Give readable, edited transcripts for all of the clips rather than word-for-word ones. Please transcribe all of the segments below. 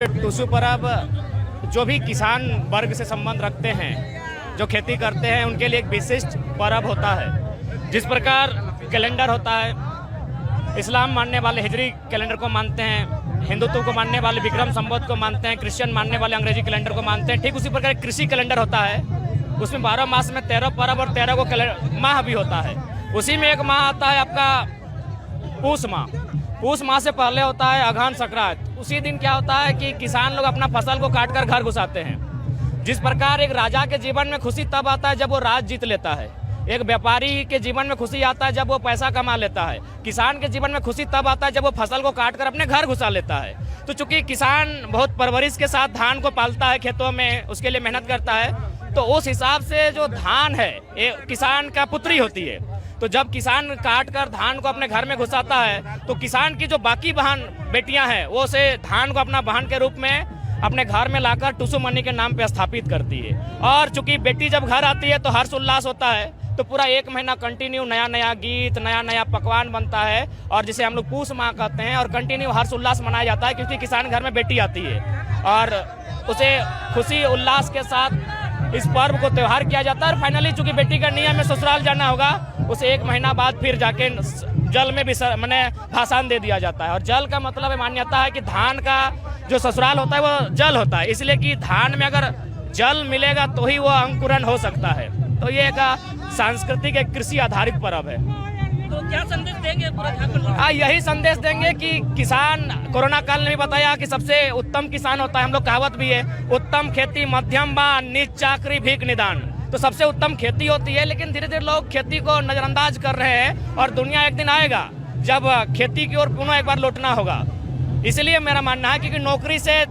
टुसु पर्व जो भी किसान वर्ग से संबंध रखते हैं, जो खेती करते हैं, उनके लिए एक विशिष्ट पर्व होता है। जिस प्रकार कैलेंडर होता है, इस्लाम मानने वाले हिजरी कैलेंडर को मानते हैं, हिंदुत्व को मानने वाले विक्रम संवत को मानते हैं, क्रिश्चियन मानने वाले अंग्रेजी कैलेंडर को मानते हैं। ठीक उसी प्रकार एक कृषि कैलेंडर होता है, उसमें 12 मास में 13 पर्व और 13 को माह भी होता है। उसी में एक माह आता है आपका पूस माह। पूस माह से पहले होता है अघान संक्रांत। उसी दिन क्या होता है कि किसान लोग अपना फसल को काट कर घर घुसाते हैं। जिस प्रकार एक राजा के जीवन में खुशी तब आता है जब वो राज जीत लेता है, एक व्यापारी के जीवन में खुशी आता है जब वो पैसा कमा लेता है, किसान के जीवन में खुशी तब आता है जब वो फसल को काट कर अपने घर घुसा लेता है। तो चूंकि किसान बहुत परवरिश के साथ धान को पालता है, खेतों में उसके लिए मेहनत करता है, तो उस हिसाब से जो धान है ये किसान का पुत्री होती है। तो जब किसान काट कर धान को अपने घर में घुसाता है तो किसान की जो बाकी बहन बेटियां हैं वो उसे धान को अपना बहन के रूप में अपने घर में लाकर टुसु मनी के नाम पे स्थापित करती है। और चूंकि बेटी जब घर आती है तो हर्ष उल्लास होता है, तो पूरा एक महीना कंटिन्यू नया नया गीत, नया नया पकवान बनता है, और जिसे हम लोग पूस माह कहते हैं, और कंटिन्यू हर्ष उल्लास मनाया जाता है क्योंकि किसान घर में बेटी आती है और उसे खुशी उल्लास के साथ इस पर्व को त्योहार किया जाता है। और फाइनली चूंकि बेटी का नियम में ससुराल जाना होगा, उसे एक महीना बाद फिर जाके जल में भी मैंने भाषण दे दिया जाता है। और जल का मतलब है, मान्यता है कि धान का जो ससुराल होता है वो जल होता है, इसलिए कि धान में अगर जल मिलेगा तो ही वो अंकुरन हो सकता है। तो ये एक सांस्कृतिक एक कृषि आधारित पर्व है। तो क्या संदेश देंगे यही संदेश देंगे कि किसान, कोरोना काल में भी बताया कि सबसे उत्तम किसान होता है, हम लोग कहावत भी है, उत्तम खेती मध्यम बा नीच चाकरी भीख निदान। तो सबसे उत्तम खेती होती है, लेकिन धीरे धीरे लोग खेती को नजरअंदाज कर रहे हैं और दुनिया एक दिन आएगा जब खेती की ओर पुनः एक बार लौटना होगा। इसलिए मेरा मानना है कि नौकरी से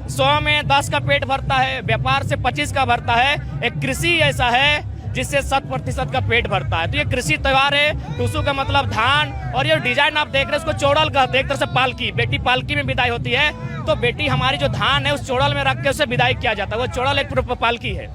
100 में 10 का पेट भरता है, व्यापार से 25 का भरता है, एक कृषि ऐसा है जिससे 100% का पेट भरता है। तो ये कृषि त्योहार है। टुसु का मतलब धान, और ये डिजाइन आप देख रहे हैं इसको चोड़ल कहते हैं, एक तरह से पालकी, बेटी पालकी में विदाई होती है। तो बेटी हमारी जो धान है उस चोड़ल में रख के उसे विदाई किया जाता है, वो चोड़ल एक पालकी है।